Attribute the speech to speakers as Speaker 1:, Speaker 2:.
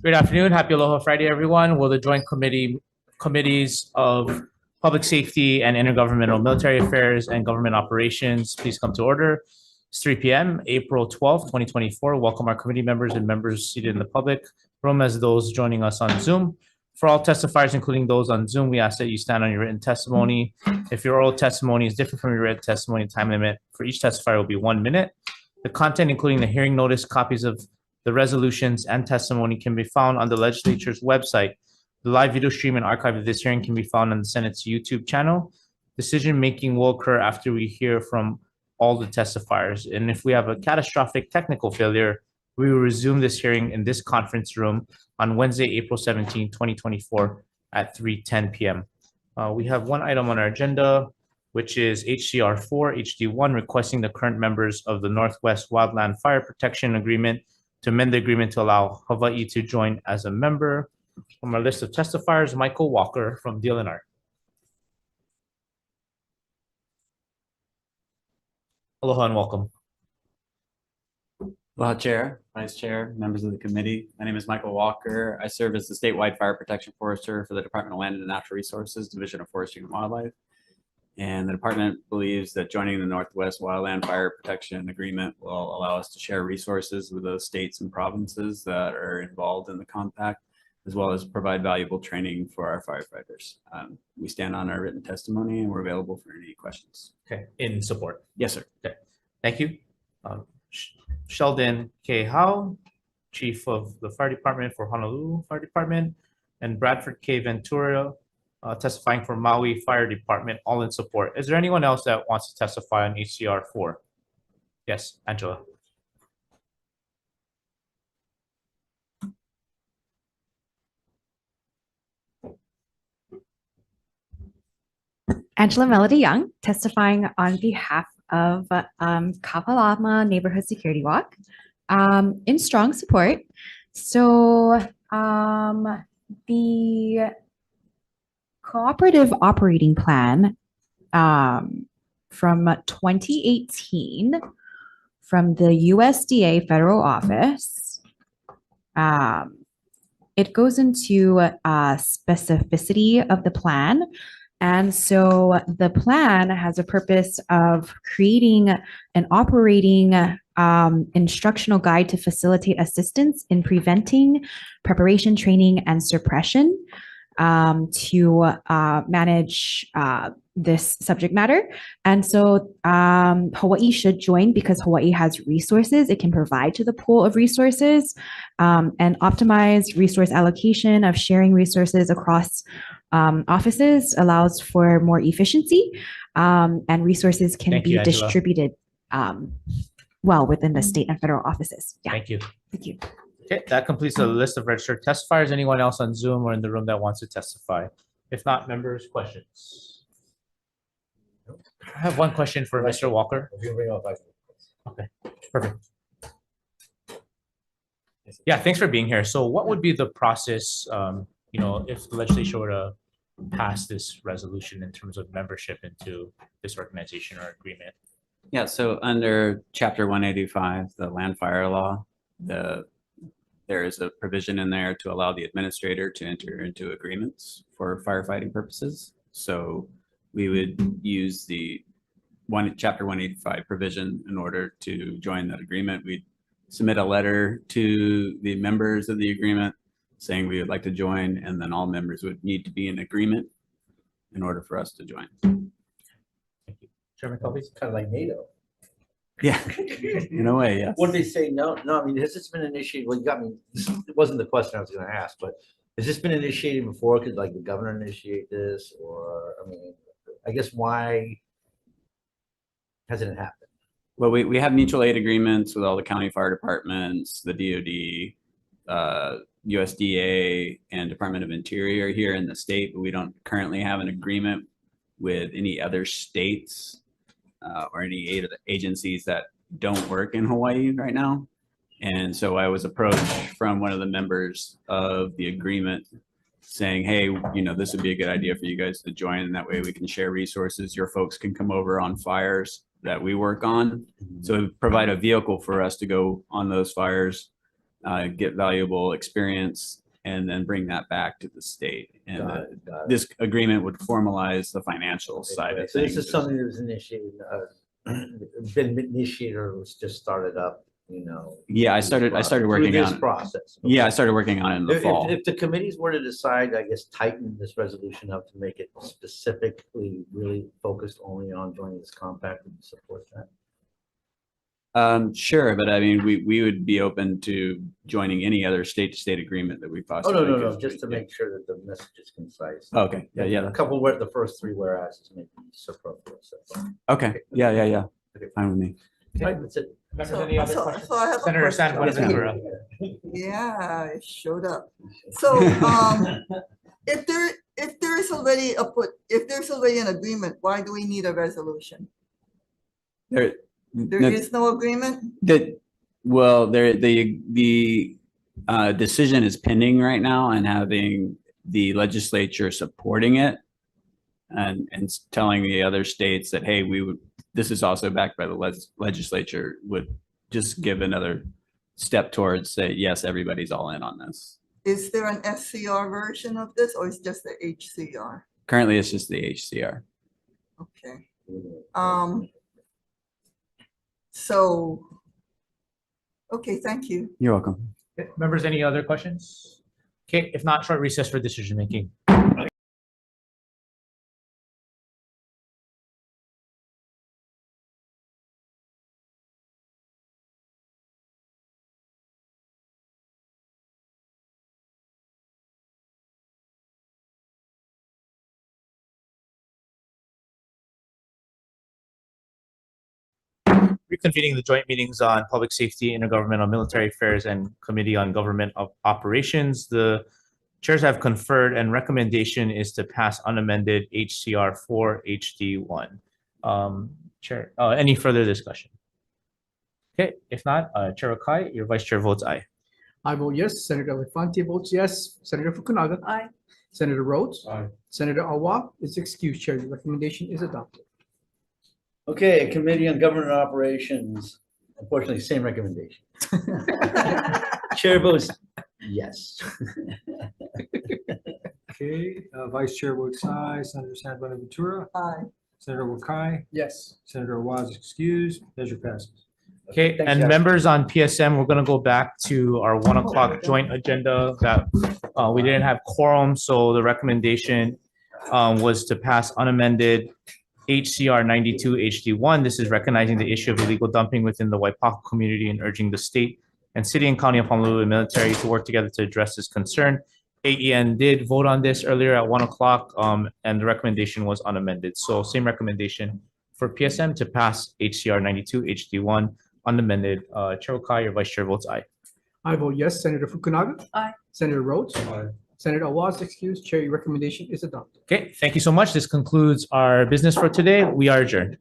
Speaker 1: Good afternoon. Happy Aloha Friday, everyone. Will the joint committees of Public Safety and Intergovernmental Military Affairs and Government Operations please come to order? It's 3 p.m., April 12th, 2024. Welcome our committee members and members seated in the public room as those joining us on Zoom. For all testifiers, including those on Zoom, we ask that you stand on your written testimony. If your oral testimony is different from your written testimony, time limit for each testifier will be 1 minute. The content, including the hearing notice, copies of the resolutions and testimony can be found on the legislature's website. The live video stream and archive of this hearing can be found on the Senate's YouTube channel. Decision-making will occur after we hear from all the testifiers. And if we have a catastrophic technical failure, we will resume this hearing in this conference room on Wednesday, April 17, 2024 at 3:10 p.m. We have one item on our agenda, which is HCR 4, HD1, requesting the current members of the Northwest Wildland Fire Protection Agreement to amend the agreement to allow Hawai'i to join as a member. From our list of testifiers, Michael Walker from DLNR. Aloha and welcome.
Speaker 2: Aloha, Chair, Vice Chair, members of the committee. My name is Michael Walker. I serve as the statewide fire protection forester for the Department of Land and Natural Resources, Division of Forestry and Wildlife. And the department believes that joining the Northwest Wildland Fire Protection Agreement will allow us to share resources with those states and provinces that are involved in the compact, as well as provide valuable training for our firefighters. We stand on our written testimony and we're available for any questions.
Speaker 1: Okay, in support.
Speaker 2: Yes, sir.
Speaker 1: Okay, thank you. Sheldon K. Howe, Chief of the Fire Department for Honolulu Fire Department, and Bradford K. Ventura, testifying for Maui Fire Department, all in support. Is there anyone else that wants to testify on HCR 4? Yes, Angela.
Speaker 3: Angela Melody Young, testifying on behalf of Kapalama Neighborhood Security Walk, in strong support. So the cooperative operating plan from 2018 from the USDA federal office, it goes into specificity of the plan. And so the plan has a purpose of creating an operating instructional guide to facilitate assistance in preventing, preparation, training, and suppression to manage this subject matter. And so Hawai'i should join because Hawai'i has resources it can provide to the pool of resources, and optimize resource allocation of sharing resources across offices allows for more efficiency, and resources can be distributed well within the state and federal offices. Yeah.
Speaker 1: Thank you.
Speaker 3: Thank you.
Speaker 1: Okay, that completes the list of registered testifiers. Anyone else on Zoom or in the room that wants to testify? If not, members, questions? I have one question for Mr. Walker. Okay, perfect. Yeah, thanks for being here. So what would be the process, if the legislature were to pass this resolution in terms of membership into this organization or agreement?
Speaker 2: Yeah, so under Chapter 185, the Land Fire Law, there is a provision in there to allow the administrator to enter into agreements for firefighting purposes. So we would use the Chapter 185 provision in order to join that agreement. We'd submit a letter to the members of the agreement saying we would like to join, and then all members would need to be in agreement in order for us to join.
Speaker 1: Thank you. Chairman Colby?
Speaker 4: It's kind of like NATO.
Speaker 2: Yeah, in a way, yes.
Speaker 4: What did they say? No, I mean, has this been initiated? Well, you got me. It wasn't the question I was going to ask, but has this been initiated before? Could like the governor initiate this? Or, I mean, I guess why hasn't it happened?
Speaker 2: Well, we have mutual aid agreements with all the county fire departments, the DOD, USDA, and Department of Interior here in the state, but we don't currently have an agreement with any other states or any agencies that don't work in Hawaii right now. And so I was approached from one of the members of the agreement saying, hey, this would be a good idea for you guys to join, and that way we can share resources. Your folks can come over on fires that we work on. So it would provide a vehicle for us to go on those fires get valuable experience, and then bring that back to the state. And
Speaker 4: Got it, got it.
Speaker 2: this agreement would formalize the financial side of
Speaker 4: So
Speaker 2: things.
Speaker 4: this is something that was initiated, been initiated or was just started up, you know?
Speaker 2: Yeah, I started working
Speaker 4: through
Speaker 2: on
Speaker 4: this
Speaker 2: it.
Speaker 4: process.
Speaker 2: Yeah, I
Speaker 4: Okay.
Speaker 2: started working on it in the fall.
Speaker 4: If the committees were to decide, I guess, tighten this resolution up to make it specifically really focused only on joining this compact, would you support that?
Speaker 2: Sure, but I mean, we would be open to joining any other state-to-state agreement that we
Speaker 4: Oh,
Speaker 2: possibly
Speaker 4: no,
Speaker 2: could.
Speaker 4: just to make sure that the message is concise.
Speaker 2: Okay, yeah,
Speaker 4: A couple where the first three whereas may be superfluous. That's all.
Speaker 2: okay, yeah,
Speaker 4: Okay.
Speaker 2: fine with me.
Speaker 4: Okay, that's it.
Speaker 1: Members, any other
Speaker 5: So
Speaker 1: questions?
Speaker 5: I have a
Speaker 1: Senator San
Speaker 5: question.
Speaker 1: Buenaventura.
Speaker 5: Yeah, it showed up. So, if there's already an agreement, why do we need a resolution?
Speaker 2: There
Speaker 5: There is no agreement?
Speaker 2: the decision is pending right now and having the legislature supporting it and telling the other states that, hey, this is also backed by the legislature, would just give another step towards say, yes, everybody's all in on this.
Speaker 5: Is there an SCR version of this or is just the HCR?
Speaker 2: Currently, it's just the HCR.
Speaker 5: Okay. So, okay, thank you.
Speaker 2: You're welcome.
Speaker 1: Okay, members, any other questions? Okay, if not, short recess for decision making. Reconvening the joint meetings on public safety, intergovernmental military affairs, and committee on government operations. The chairs have conferred and recommendation is to pass unamended HCR 4 HD1. Chair, any further discussion? Okay, if not, Chair Okai, your vice chair votes aye.
Speaker 6: I vote yes. Senator Elefante votes yes. Senator Fukunaga.
Speaker 5: Aye.
Speaker 6: Senator Rhodes.
Speaker 1: Aye.
Speaker 6: Senator Awa is excused. Chair, the recommendation is adopted.
Speaker 4: Okay, Committee on Government Operations, unfortunately, same recommendation. Chair votes yes.
Speaker 7: Okay, Vice Chair votes aye. Senator San Buenaventura,
Speaker 5: Aye.
Speaker 7: Senator Wakai,
Speaker 6: Yes.
Speaker 7: Senator Awaz excused. Measure passes.
Speaker 1: Okay,
Speaker 4: Thanks,
Speaker 1: and
Speaker 4: guys.
Speaker 1: members on PSM, we're gonna go back to our 1 o'clock joint agenda that we didn't have quorum, so the recommendation was to pass unamended HCR 92 HD1. This is recognizing the issue of illegal dumping within the Waipahu community and urging the state and city and county of Honolulu and military to work together to address this concern. AEN did vote on this earlier at 1 o'clock, and the recommendation was unamended. So same recommendation for PSM to pass HCR 92 HD1 unamended. Chair Okai, your vice chair votes aye.
Speaker 6: I vote yes. Senator Fukunaga.
Speaker 5: Aye.
Speaker 6: Senator Rhodes.
Speaker 7: Aye.
Speaker 6: Senator Awa is excused. Chair, your recommendation is adopted.
Speaker 1: Okay, thank you so much. This concludes our business for today. We are adjourned.